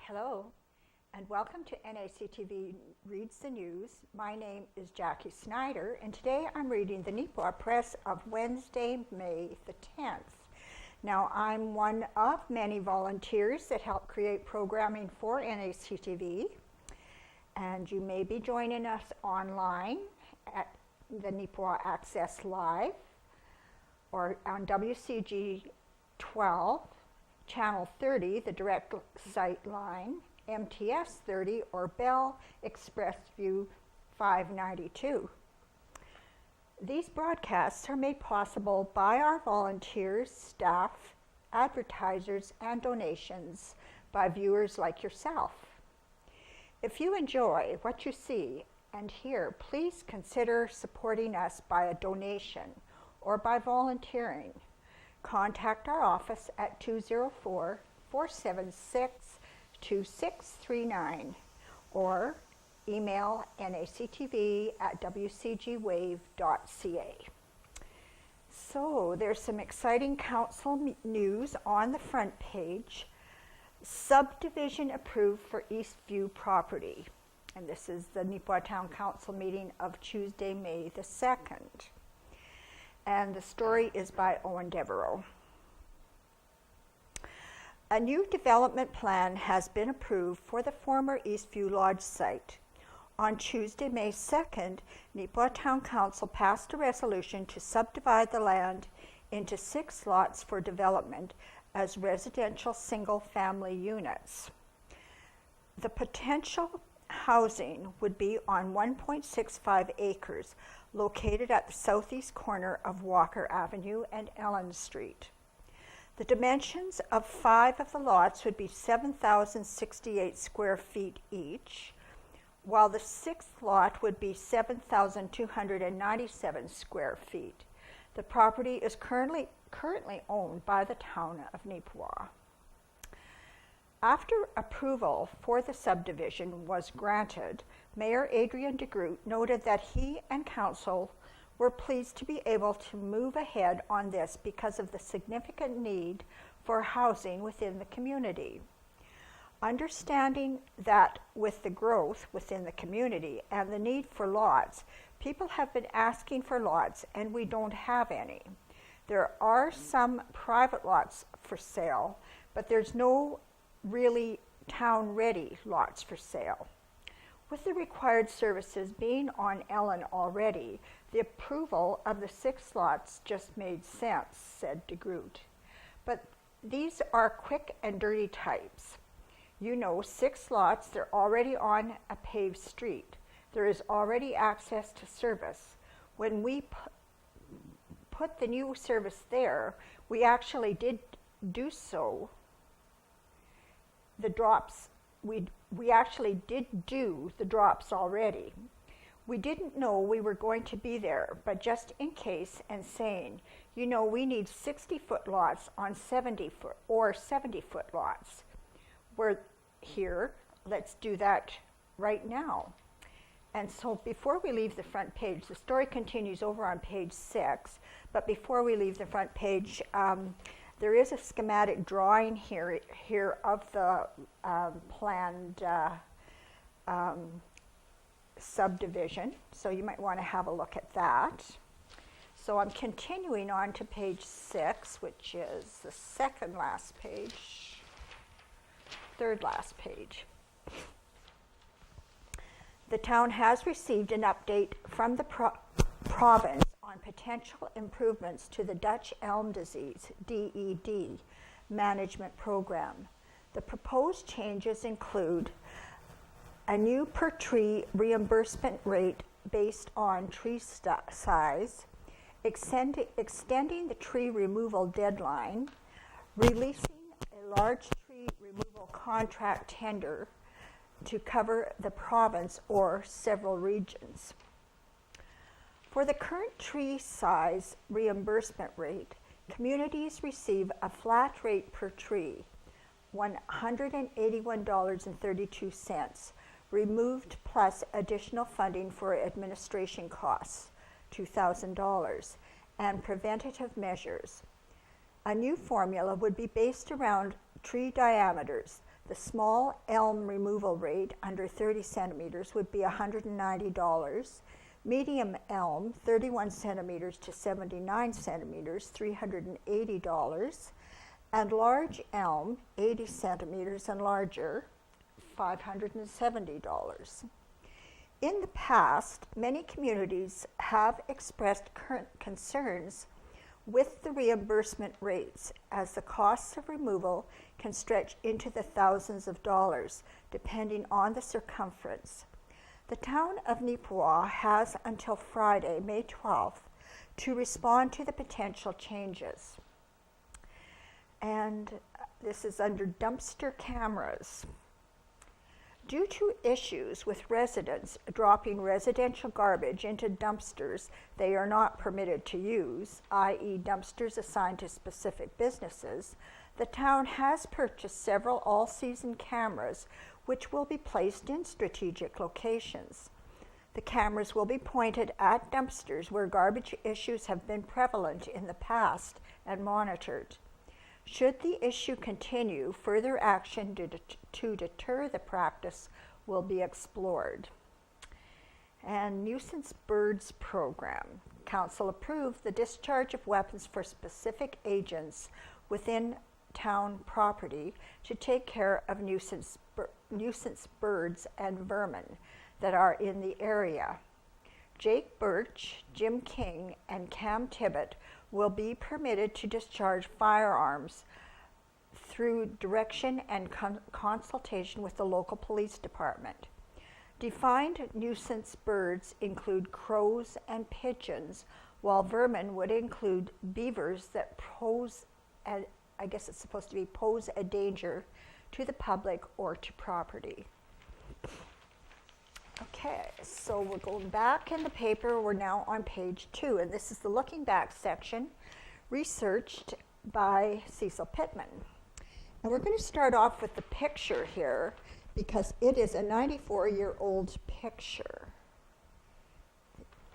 Hello, and welcome to NACTV Reads the News. My name is Jackie Snyder, and today I'm reading the Neepawa Press of Wednesday, May the 10th. Now, I'm one of many volunteers that help create programming for NACTV, and you may be joining us online at the Neepawa Access Live or on WCG 12, Channel 30, the direct site line, MTS 30, or Bell Express View 592. These broadcasts are made possible by our volunteers, staff, advertisers, and donations by viewers like yourself. If you enjoy what you see and hear, please consider supporting us by a donation or by volunteering. Contact our office at 204-476-2639 or email nactv@wcgwave.ca. So there's some exciting council news on the front page. Subdivision approved for Eastview property. And this is the Neepawa Town Council meeting of Tuesday, May the 2nd. And the story is by Owen Devereaux. A new development plan has been approved for the former Eastview Lodge site. On Tuesday, May 2nd, Neepawa Town Council passed a resolution to subdivide the land into 6 lots for development as residential single-family units. The potential housing would be on 1.65 acres located at the southeast corner of Walker Avenue and Ellen Street. The dimensions of 5 of the lots would be 7,068 square feet each, while the 6th lot would be 7,297 square feet. The property is currently owned by the town of Neepawa. After approval for the subdivision was granted, Mayor Adrian DeGroot noted that he and council were pleased to be able to move ahead on this because of the significant need for housing within the community. Understanding that with the growth within the community and the need for lots, people have been asking for lots and we don't have any. There are some private lots for sale, but there's no really town-ready lots for sale. With the required services being on Ellen already, the approval of the 6 lots just made sense, said DeGroot. But these are quick and dirty types. 6 lots, they're already on a paved street. There is already access to service. When we put the new service there, we actually did do so. The drops, we actually did do the drops already. We didn't know we were going to be there, but just in case and saying, we need 60-foot lots on 70-foot or 70-foot lots. We're here, let's do that right now. And so before we leave the front page, the story continues over on page 6, but before we leave the front page, there is a schematic drawing here of the planned subdivision, so you might want to have a look at that. So I'm continuing on to page 6, which is the third last page. The town has received an update from the province on potential improvements to the Dutch elm disease, DED, management program. The proposed changes include a new per tree reimbursement rate based on tree size, extending the tree removal deadline, releasing a large tree removal contract tender to cover the province or several regions. For the current tree size reimbursement rate, communities receive a flat rate per tree, $181.32, removed plus additional funding for administration costs, $2,000, and preventative measures. A new formula would be based around tree diameters. The small elm removal rate under 30 centimeters would be $190. Medium elm, 31 centimeters to 79 centimeters, $380. And large elm, 80 centimeters and larger, $570. In the past, many communities have expressed current concerns with the reimbursement rates, as the costs of removal can stretch into the thousands of dollars, depending on the circumference. The town of Neepawa has until Friday, May 12th, to respond to the potential changes. And this is under dumpster cameras. Due to issues with residents dropping residential garbage into dumpsters they are not permitted to use, i.e. dumpsters assigned to specific businesses, the town has purchased several all-season cameras which will be placed in strategic locations. The cameras will be pointed at dumpsters where garbage issues have been prevalent in the past and monitored. Should the issue continue, further action to deter the practice will be explored. And nuisance birds program. Council approved the discharge of weapons for specific agents within town property to take care of nuisance birds and vermin that are in the area. Jake Birch, Jim King, and Cam Tibbett will be permitted to discharge firearms through direction and consultation with the local police department. Defined nuisance birds include crows and pigeons, while vermin would include beavers that pose a danger to the public or to property. Okay, so we're going back in the paper. We're now on page 2, and this is the looking back section, researched by Cecil Pittman. And we're going to start off with the picture here because it is a 94-year-old picture.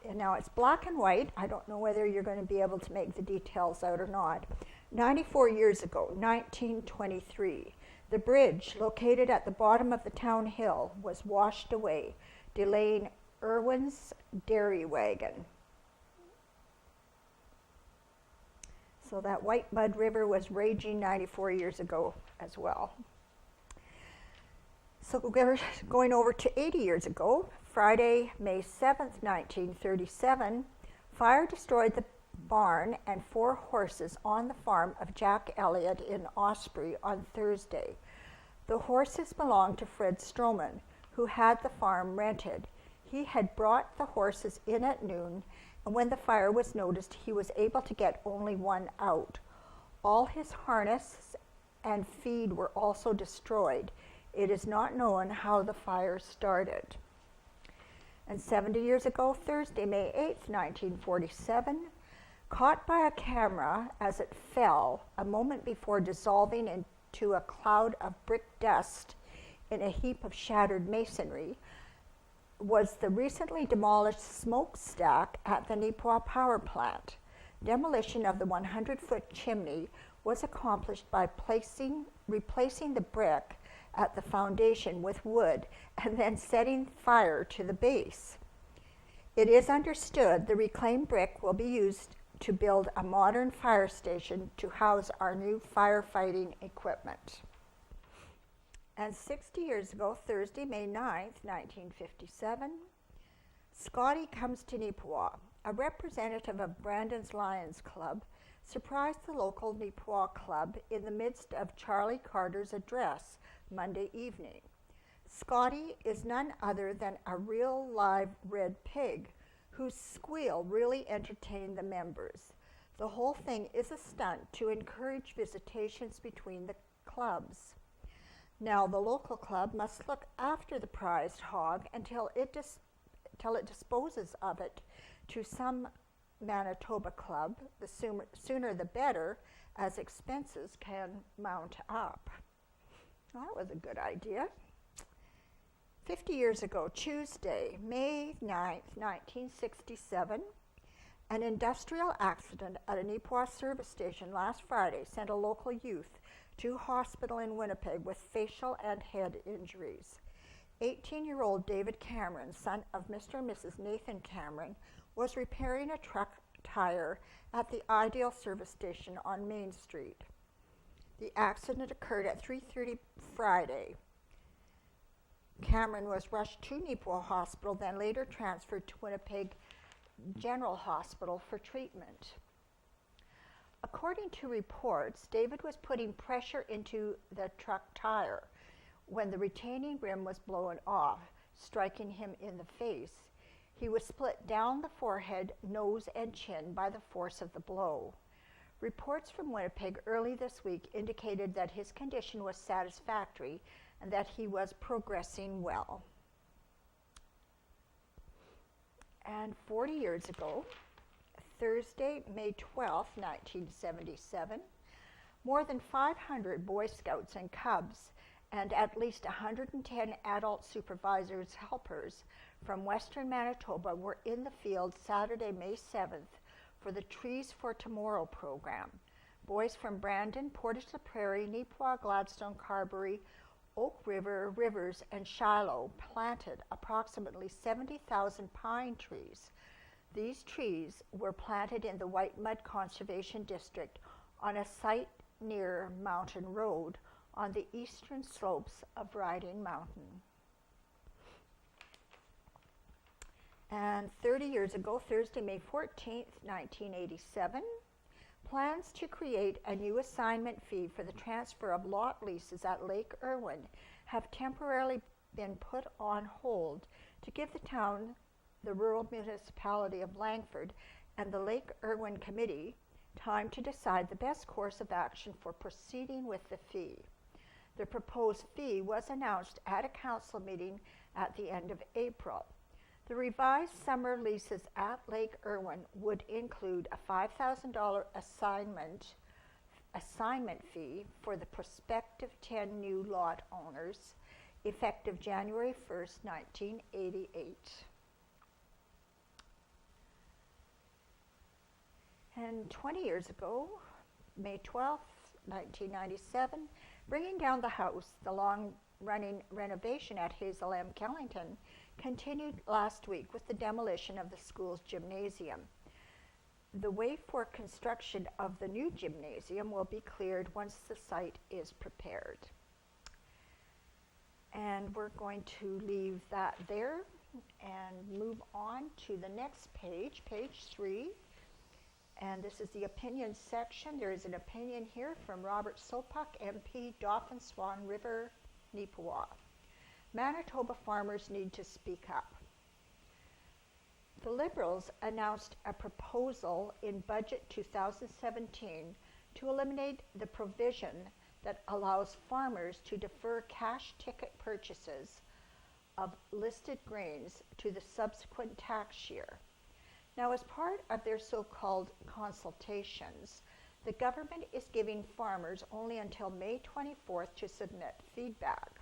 And now it's black and white. I don't know whether you're going to be able to make the details out or not. 94 years ago, 1923, the bridge located at the bottom of the town hill was washed away, delaying Irwin's dairy wagon. So that White Mud River was raging 94 years ago as well. So we're going over to 80 years ago, Friday, May 7th, 1937, fire destroyed the barn and 4 horses on the farm of Jack Elliott in Osprey on Thursday. The horses belonged to Fred Stroman, who had the farm rented. He had brought the horses in at noon, and when the fire was noticed, he was able to get only one out. All his harness and feed were also destroyed. It is not known how the fire started. And 70 years ago, Thursday, May 8th, 1947, caught by a camera as it fell a moment before dissolving into a cloud of brick dust in a heap of shattered masonry, was the recently demolished smokestack at the Neepawa power plant. Demolition of the 100-foot chimney was accomplished by replacing the brick at the foundation with wood and then setting fire to the base. It is understood the reclaimed brick will be used to build a modern fire station to house our new firefighting equipment. And 60 years ago, Thursday, May 9th, 1957, Scotty comes to Neepawa. A representative of Brandon's Lions Club surprised the local Neepawa club in the midst of Charlie Carter's address Monday evening. Scotty is none other than a real live red pig whose squeal really entertained the members. The whole thing is a stunt to encourage visitations between the clubs. Now the local club must look after the prized hog until it disposes of it to some Manitoba club. The sooner the better, as expenses can mount up. Well, that was a good idea. 50 years ago, Tuesday, May 9th, 1967, an industrial accident at a Neepawa service station last Friday sent a local youth to hospital in Winnipeg with facial and head injuries. 18-year-old David Cameron, son of Mr. and Mrs. Nathan Cameron, was repairing a truck tire at the Ideal service station on Main Street. The accident occurred at 3:30 Friday. Cameron was rushed to Neepawa Hospital, then later transferred to Winnipeg General Hospital for treatment. According to reports, David was putting pressure into the truck tire when the retaining rim was blown off, striking him in the face. He was split down the forehead, nose, and chin by the force of the blow. Reports from Winnipeg early this week indicated that his condition was satisfactory and that he was progressing well. And 40 years ago, Thursday, May 12, 1977, more than 500 Boy Scouts and Cubs and at least 110 adult supervisors helpers from Western Manitoba were in the field Saturday, May 7th for the Trees for Tomorrow program. Boys from Brandon, Portage la Prairie, Neepawa, Gladstone, Carberry, Oak River, Rivers, and Shiloh planted approximately 70,000 pine trees. These trees were planted in the White Mud Conservation District on a site near Mountain Road on the eastern slopes of Riding Mountain. And 30 years ago, Thursday, May 14th, 1987, plans to create a new assignment fee for the transfer of lot leases at Lake Irwin have temporarily been put on hold to give the town, the rural municipality of Langford, and the Lake Irwin Committee time to decide the best course of action for proceeding with the fee. The proposed fee was announced at a council meeting at the end of April. The revised summer leases at Lake Irwin would include a $5,000 assignment fee for the prospective 10 new lot owners, effective January 1st, 1988. And 20 years ago, May 12th, 1997, bringing down the house, the long-running renovation at Hazel M. Kellington continued last week with the demolition of the school's gymnasium. The way for construction of the new gymnasium will be cleared once the site is prepared. And we're going to leave that there and move on to the next page, page 3. And this is the opinion section. There is an opinion here from Robert Sopuck, MP, Dauphin Swan River, Neepawa. Manitoba farmers need to speak up. The Liberals announced a proposal in Budget 2017 to eliminate the provision that allows farmers to defer cash ticket purchases of listed grains to the subsequent tax year. Now, as part of their so-called consultations, the government is giving farmers only until May 24th to submit feedback.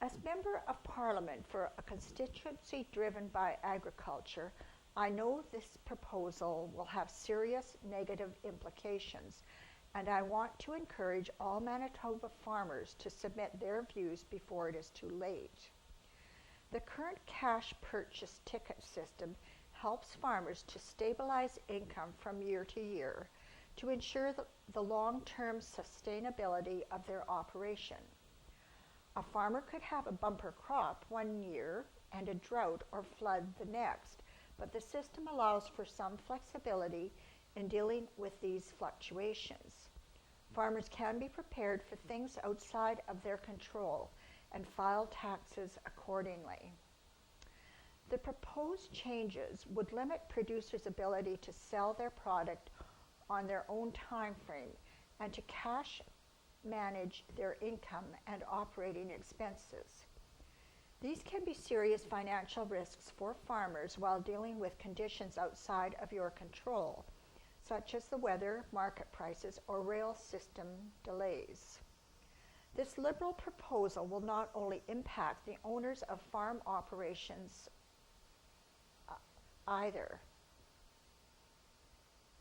As Member of Parliament for a constituency driven by agriculture, I know this proposal will have serious negative implications, and I want to encourage all Manitoba farmers to submit their views before it is too late. The current cash purchase ticket system helps farmers to stabilize income from year to year to ensure the long-term sustainability of their operation. A farmer could have a bumper crop one year and a drought or flood the next, but the system allows for some flexibility in dealing with these fluctuations. Farmers can be prepared for things outside of their control and file taxes accordingly. The proposed changes would limit producers' ability to sell their product on their own time frame and to cash manage their income and operating expenses. These can be serious financial risks for farmers while dealing with conditions outside of your control, such as the weather, market prices, or rail system delays. This Liberal proposal will not only impact the owners of farm operations either.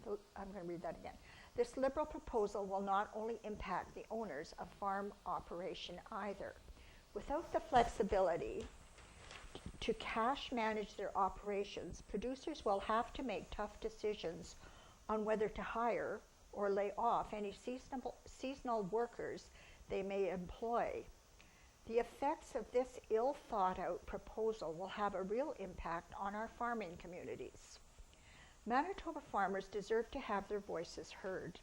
I'm going to read that again. This Liberal proposal will not only impact the owners of farm operation either. Without the flexibility to cash manage their operations, producers will have to make tough decisions on whether to hire or lay off any seasonal workers they may employ. The effects of this ill-thought-out proposal will have a real impact on our farming communities. Manitoba farmers deserve to have their voices heard.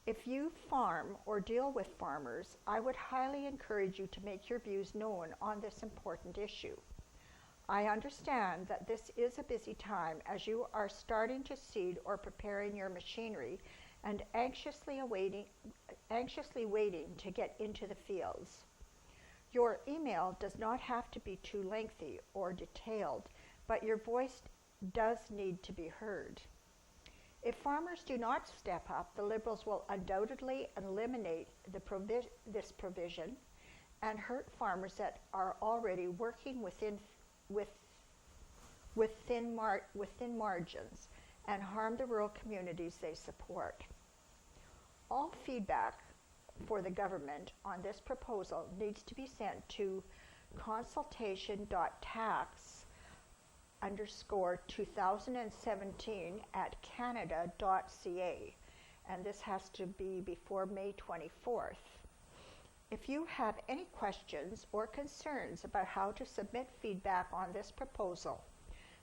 If you farm or deal with farmers, I would highly encourage you to make your views known on this important issue. I understand that this is a busy time as you are starting to seed or preparing your machinery and anxiously waiting to get into the fields. Your email does not have to be too lengthy or detailed, but your voice does need to be heard. If farmers do not step up, the Liberals will undoubtedly eliminate this provision and hurt farmers that are already working within margins and harm the rural communities they support. All feedback for the government on this proposal needs to be sent to consultation.tax_2017@canada.ca, and this has to be before May 24th. If you have any questions or concerns about how to submit feedback on this proposal,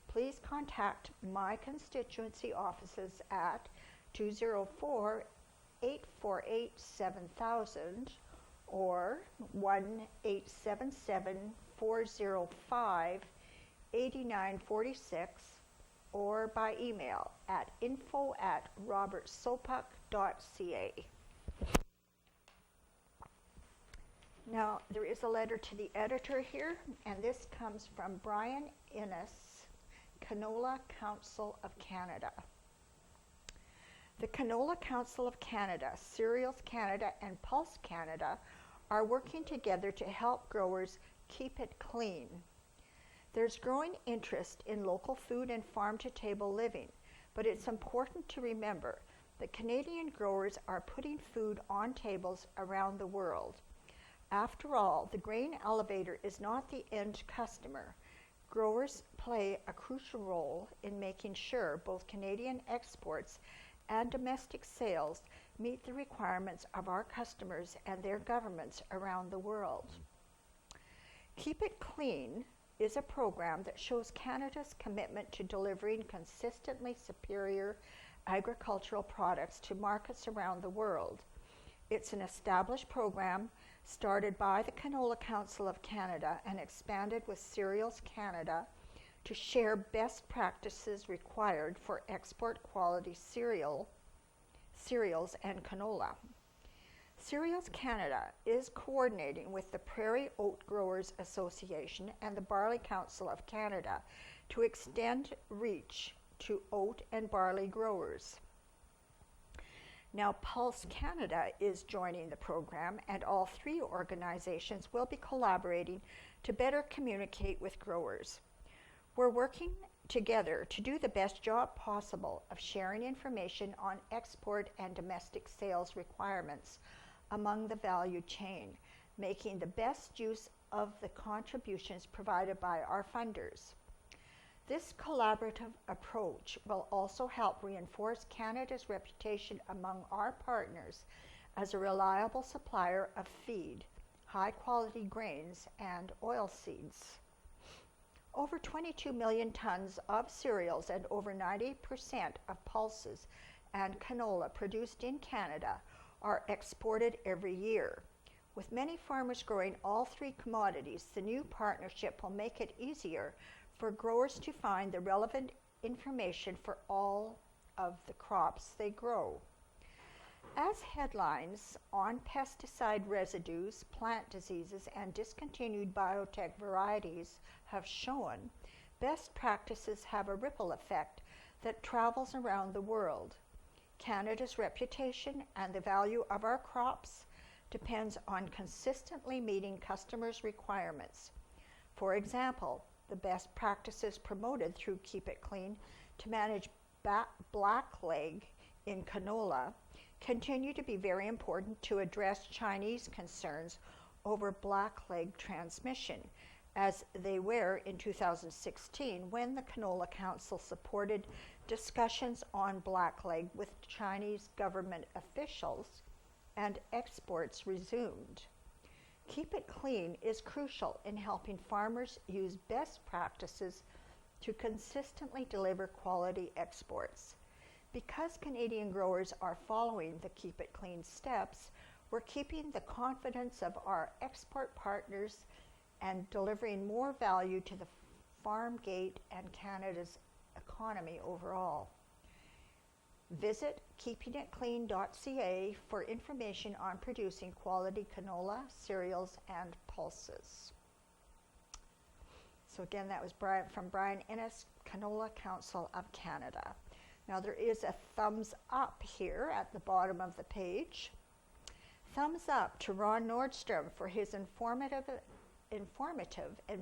please contact my constituency offices at 204-848-7000 or 1-877-405-8946 or by email at info@robertsopuck.ca. Now, there is a letter to the editor here, and this comes from Brian Innes, Canola Council of Canada. The Canola Council of Canada, Cereals Canada, and Pulse Canada are working together to help growers keep it clean. There's growing interest in local food and farm-to-table living, but it's important to remember that Canadian growers are putting food on tables around the world. After all, the grain elevator is not the end customer. Growers play a crucial role in making sure both Canadian exports and domestic sales meet the requirements of our customers and their governments around the world. Keep It Clean is a program that shows Canada's commitment to delivering consistently superior agricultural products to markets around the world. It's an established program started by the Canola Council of Canada and expanded with Cereals Canada to share best practices required for export quality cereals and canola. Cereals Canada is coordinating with the Prairie Oat Growers Association and the Barley Council of Canada to extend reach to oat and barley growers. Now, Pulse Canada is joining the program, and all three organizations will be collaborating to better communicate with growers. We're working together to do the best job possible of sharing information on export and domestic sales requirements among the value chain, making the best use of the contributions provided by our funders. This collaborative approach will also help reinforce Canada's reputation among our partners as a reliable supplier of feed, high-quality grains, and oilseeds. Over 22 million tons of cereals and over 90% of pulses and canola produced in Canada are exported every year. With many farmers growing all three commodities, the new partnership will make it easier for growers to find the relevant information for all of the crops they grow. As headlines on pesticide residues, plant diseases, and discontinued biotech varieties have shown, best practices have a ripple effect that travels around the world. Canada's reputation and the value of our crops depends on consistently meeting customers' requirements. For example, the best practices promoted through Keep It Clean to manage blackleg in canola continue to be very important to address Chinese concerns over blackleg transmission, as they were in 2016 when the Canola Council supported discussions on blackleg with Chinese government officials and exports resumed. Keep It Clean is crucial in helping farmers use best practices to consistently deliver quality exports. Because Canadian growers are following the Keep It Clean steps, we're keeping the confidence of our export partners and delivering more value to the farm gate and Canada's economy overall. Visit keepingitclean.ca for information on producing quality canola, cereals, and pulses. So again, that was from Brian Ennis, Canola Council of Canada. Now there is a thumbs up here at the bottom of the page. Thumbs up to Ron Nordstrom for his informative and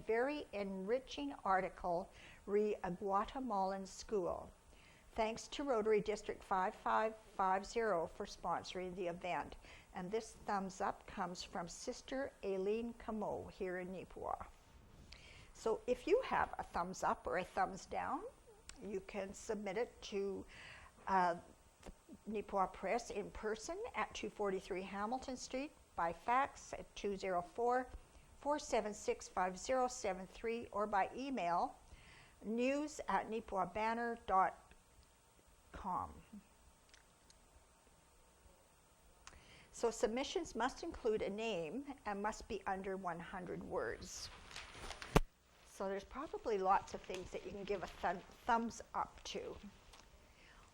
very enriching article, re A Guatemalan School. Thanks to Rotary District 5550 for sponsoring the event. And this thumbs up comes from Sister Aileen Camo here in Neepawa. So if you have a thumbs up or a thumbs down, you can submit it to the Neepawa Press in person at 243 Hamilton Street, by fax at 204-476-5073, or by email news@neepawabanner.com. So submissions must include a name and must be under 100 words. So there's probably lots of things that you can give a thumbs up to.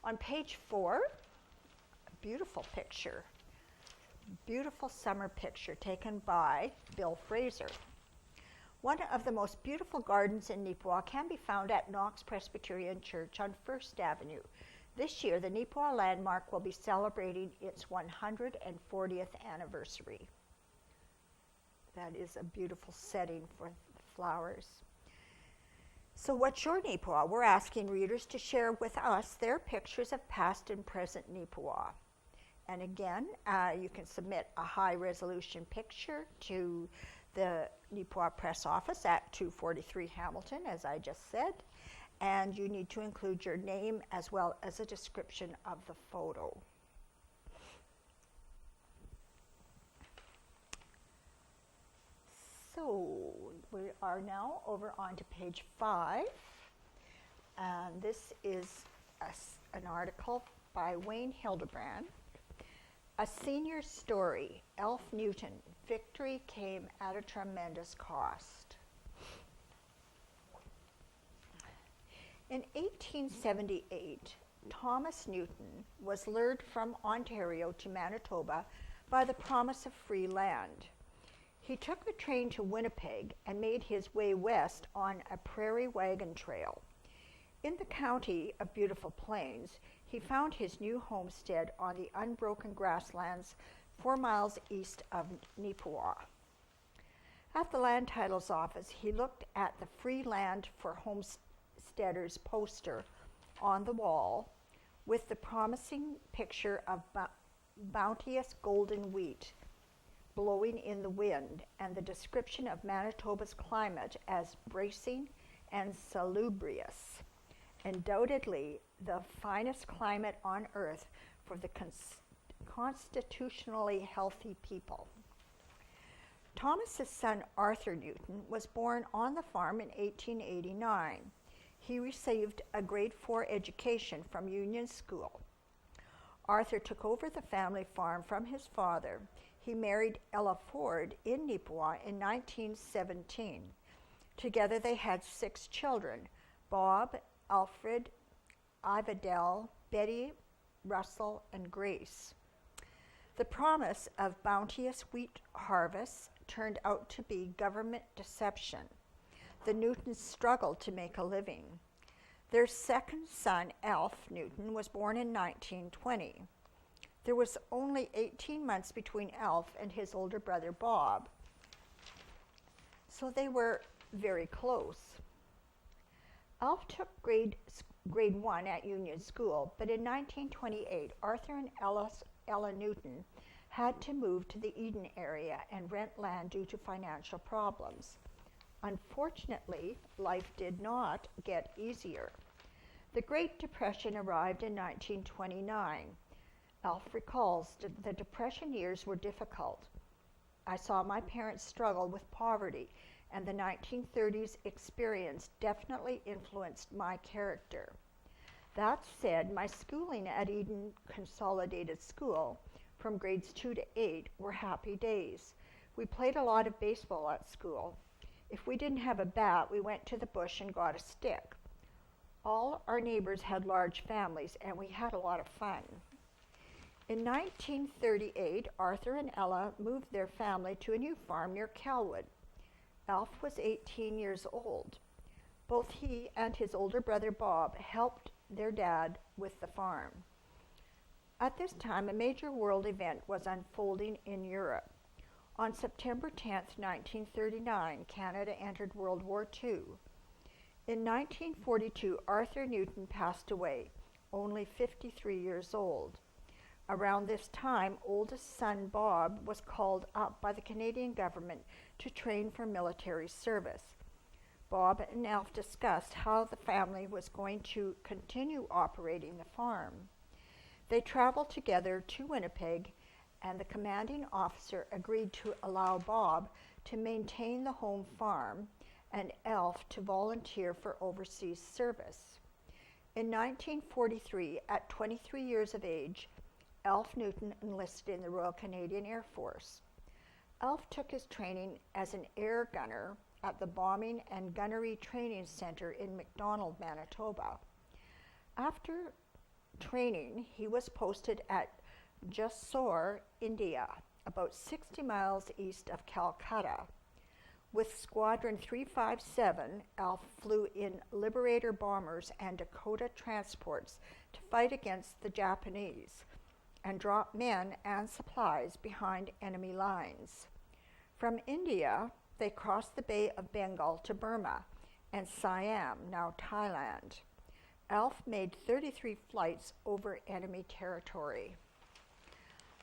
On page 4, a beautiful picture. Beautiful summer picture taken by Bill Fraser. One of the most beautiful gardens in Neepawa can be found at Knox Presbyterian Church on 1st Avenue. This year, the Neepawa Landmark will be celebrating its 140th anniversary. That is a beautiful setting for the flowers. So what's your Neepawa? We're asking readers to share with us their pictures of past and present Neepawa. And again, you can submit a high-resolution picture to the Neepawa Press Office at 243 Hamilton, as I just said. And you need to include your name as well as a description of the photo. So we are now over onto page 5. And this is an article by Wayne Hildebrand. A Senior Story, Elf Newton, Victory Came at a Tremendous Cost. In 1878, Thomas Newton was lured from Ontario to Manitoba by the promise of free land. He took the train to Winnipeg and made his way west on a prairie wagon trail. In the county of Beautiful Plains, he found his new homestead on the unbroken grasslands 4 miles east of Neepawa. At the land titles office, he looked at the Free Land for Homesteaders poster on the wall with the promising picture of bounteous golden wheat blowing in the wind and the description of Manitoba's climate as bracing and salubrious. Undoubtedly the finest climate on earth for the constitutionally healthy people. Thomas's son Arthur Newton was born on the farm in 1889. He received a grade 4 education from Union School. Arthur took over the family farm from his father. He married Ella Ford in Neepawa in 1917. Together they had 6 children: Bob, Alfred, Ivadel, Betty, Russell, and Grace. The promise of bounteous wheat harvests turned out to be government deception. The Newtons struggled to make a living. Their second son, Alf Newton, was born in 1920. There was only 18 months between Alf and his older brother, Bob, so they were very close. Alf took grade 1 at Union School, but in 1928, Arthur and Ella Newton, had to move to the Eden area and rent land due to financial problems. Unfortunately, life did not get easier. The Great Depression arrived in 1929. Alf recalls the Depression years were difficult. I saw my parents struggle with poverty, and the 1930s experience definitely influenced my character. That said, my schooling at Eden Consolidated School, from grades 2 to 8, were happy days. We played a lot of baseball at school. If we didn't have a bat, we went to the bush and got a stick. All our neighbors had large families, and we had a lot of fun. In 1938, Arthur and Ella moved their family to a new farm near Calwood. Alf was 18 years old. Both he and his older brother Bob helped their dad with the farm. At this time, a major world event was unfolding in Europe. On September 10, 1939, Canada entered World War II. In 1942, Arthur Newton passed away, only 53 years old. Around this time, oldest son Bob was called up by the Canadian government to train for military service. Bob and Alf discussed how the family was going to continue operating the farm. They traveled together to Winnipeg, and the commanding officer agreed to allow Bob to maintain the home farm and Alf to volunteer for overseas service. In 1943, at 23 years of age, Alf Newton enlisted in the Royal Canadian Air Force. Alf took his training as an air gunner at the Bombing and Gunnery Training Center in McDonald, Manitoba. After training, he was posted at Jessore, India, about 60 miles east of Calcutta. With Squadron 357, Alf flew in Liberator bombers and Dakota transports to fight against the Japanese and drop men and supplies behind enemy lines. From India, they crossed the Bay of Bengal to Burma and Siam, now Thailand. Alf made 33 flights over enemy territory.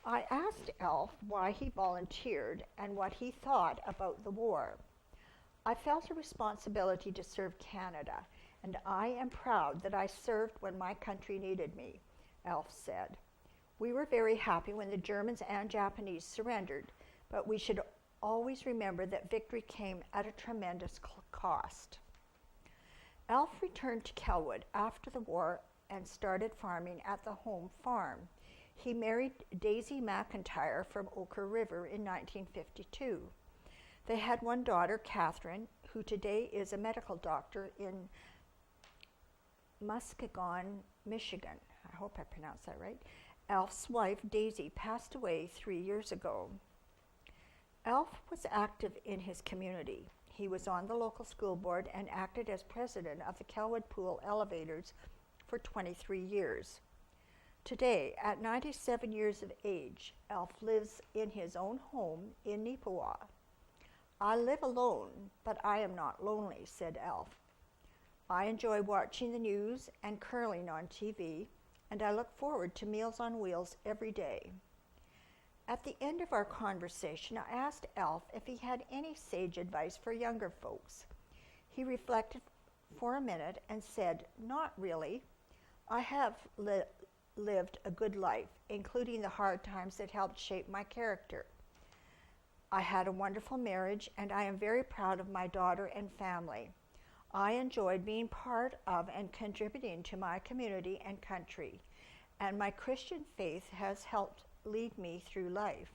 I asked Alf why he volunteered and what he thought about the war. I felt a responsibility to serve Canada, and I am proud that I served when my country needed me, Alf said. We were very happy when the Germans and Japanese surrendered, but we should always remember that victory came at a tremendous cost. Alf returned to Kelwood after the war and started farming at the home farm. He married Daisy McIntyre from Ochre River in 1952. They had one daughter, Catherine, who today is a medical doctor in Muskegon, Michigan. I hope I pronounced that right. Alf's wife, Daisy, passed away 3 years ago. Alf was active in his community. He was on the local school board and acted as president of the Kelwood Pool Elevators for 23 years. Today, at 97 years of age, Alf lives in his own home in Neepawa. I live alone, but I am not lonely, said Alf. I enjoy watching the news and curling on TV, and I look forward to Meals on Wheels every day. At the end of our conversation, I asked Alf if he had any sage advice for younger folks. He reflected for a minute and said, "Not really. I have lived a good life, including the hard times that helped shape my character. I had a wonderful marriage, and I am very proud of my daughter and family. I enjoyed being part of and contributing to my community and country, and my Christian faith has helped lead me through life."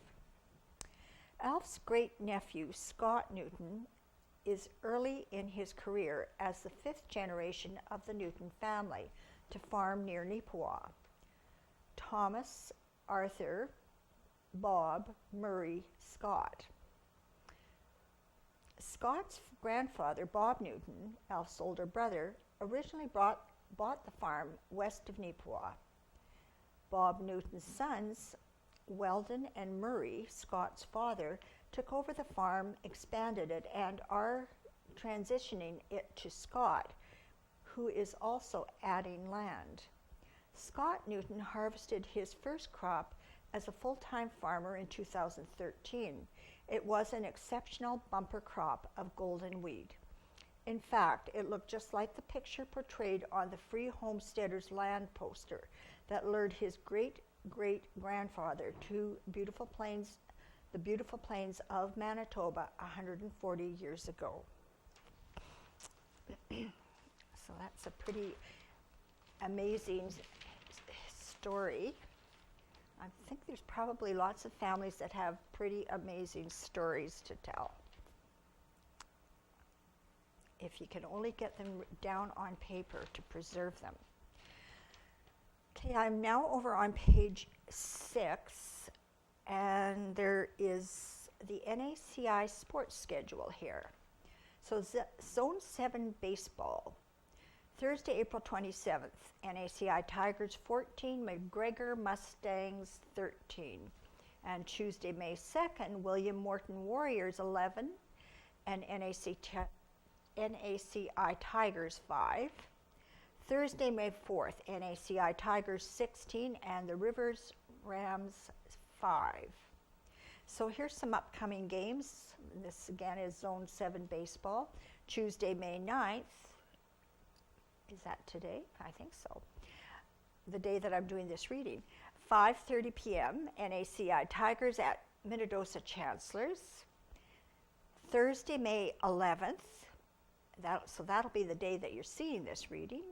Alf's great-nephew, Scott Newton, is early in his career as the fifth generation of the Newton family to farm near Neepawa. Thomas, Arthur, Bob, Murray, Scott. Scott's grandfather, Bob Newton, Alf's older brother, originally bought the farm west of Neepawa. Bob Newton's sons, Weldon and Murray, Scott's father, took over the farm, expanded it, and are transitioning it to Scott, who is also adding land. Scott Newton harvested his first crop as a full-time farmer in 2013. It was an exceptional bumper crop of golden wheat. In fact, it looked just like the picture portrayed on the Free Homesteaders land poster that lured his great-great-grandfather to the beautiful plains of Manitoba 140 years ago. So that's a pretty amazing story. I think there's probably lots of families that have pretty amazing stories to tell, if you can only get them down on paper to preserve them. Okay, I'm now over on page 6, and there is the NACI sports schedule here. So Zone 7 baseball, Thursday, April 27th, NACI Tigers 14, McGregor Mustangs 13. And Tuesday, May 2nd, William Morton Warriors 11 and NACI Tigers 5. Thursday, May 4th, NACI Tigers 16 and the Rivers Rams 5. So here's some upcoming games. This again is Zone 7 baseball. Tuesday, May 9th. Is that today? I think so. The day that I'm doing this reading. 5:30 p.m. NACI Tigers at Minnedosa Chancellors. Thursday, May 11th. So that'll be the day that you're seeing this reading.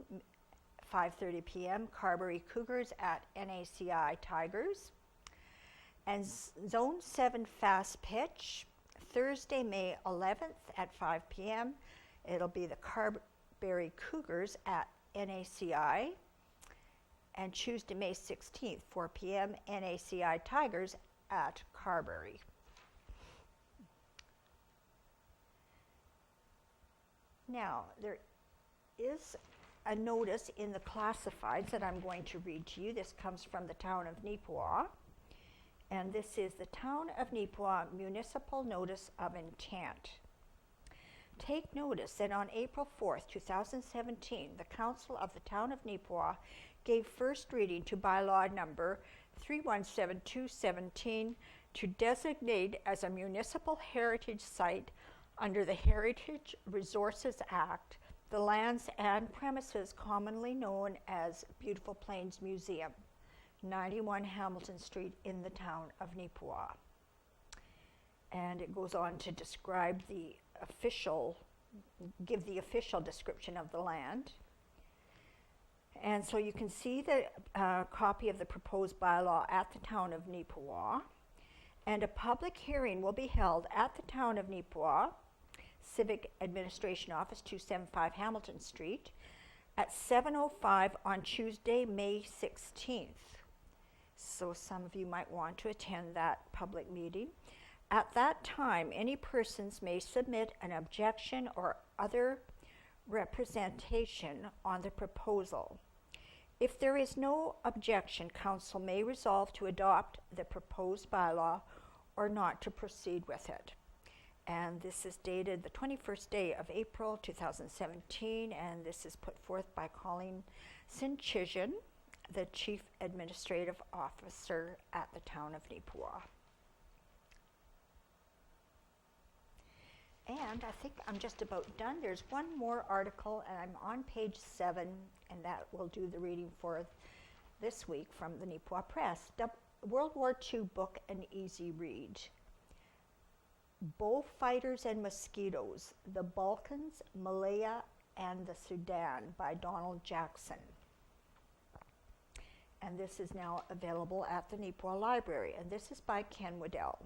5:30 p.m. Carberry Cougars at NACI Tigers. And Zone 7 fast pitch, Thursday, May 11th at 5 p.m. It'll be the Carberry Cougars at NACI. And Tuesday, May 16th, 4 p.m., NACI Tigers at Carberry. Now, there is a notice in the classifieds that I'm going to read to you. This comes from the town of Neepawa. And this is the Town of Neepawa Municipal Notice of Intent. Take notice that on April 4th, 2017, the Council of the Town of Neepawa gave first reading to bylaw number 317217 to designate as a municipal heritage site under the Heritage Resources Act the lands and premises commonly known as Beautiful Plains Museum, 91 Hamilton Street in the town of Neepawa. And it goes on to describe give the official description of the land. And so you can see the copy of the proposed bylaw at the town of Neepawa. And a public hearing will be held at the town of Neepawa, Civic Administration Office, 275 Hamilton Street, at 7:05 on Tuesday, May 16th. So some of you might want to attend that public meeting. At that time, any persons may submit an objection or other representation on the proposal. If there is no objection, council may resolve to adopt the proposed bylaw or not to proceed with it. And this is dated the 21st day of April 2017, and this is put forth by Colleen Sinchision, the Chief Administrative Officer at the town of Neepawa. And I think I'm just about done. There's one more article, and I'm on page 7, and that will do the reading for this week from the Neepawa Press. World War II book, an easy read. Bullfighters and Mosquitoes, the Balkans, Malaya, and the Sudan by Donald Jackson. And this is now available at the Neepawa Library, and this is by Ken Waddell.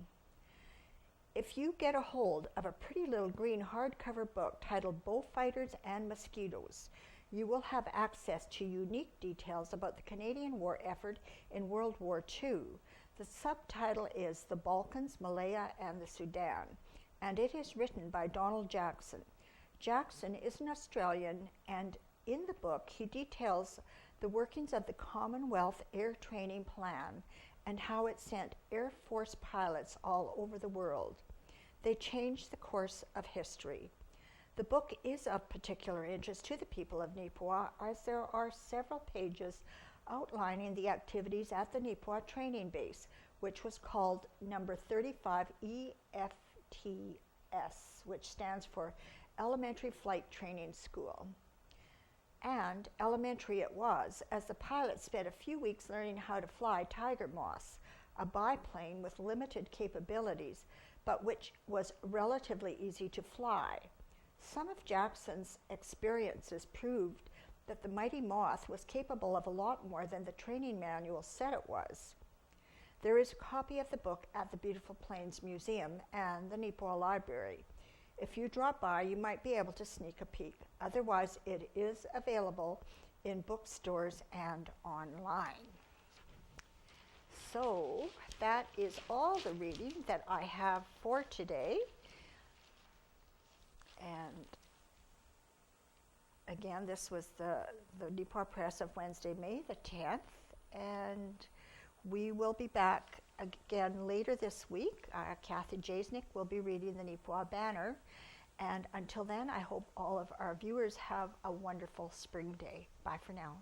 If you get a hold of a pretty little green hardcover book titled Bullfighters and Mosquitoes, you will have access to unique details about the Canadian war effort in World War II. The subtitle is The Balkans, Malaya, and the Sudan, and it is written by Donald Jackson. Jackson is an Australian, and in the book he details the workings of the Commonwealth Air Training Plan and how it sent Air Force pilots all over the world. They changed the course of history. The book is of particular interest to the people of Neepawa, as there are several pages outlining the activities at the Neepawa training base, which was called number 35 EFTS, which stands for Elementary Flight Training School. And elementary it was, as the pilot spent a few weeks learning how to fly Tiger Moss, a biplane with limited capabilities, but which was relatively easy to fly. Some of Jackson's experiences proved that the mighty Moth was capable of a lot more than the training manual said it was. There is a copy of the book at the Beautiful Plains Museum and the Neepawa Library. If you drop by, you might be able to sneak a peek. Otherwise, it is available in bookstores and online. So that is all the reading that I have for today. And again, this was the Neepawa Press of Wednesday, May the 10th. And we will be back again later this week. Kathy Jasnick will be reading the Neepawa Banner. And until then, I hope all of our viewers have a wonderful spring day. Bye for now.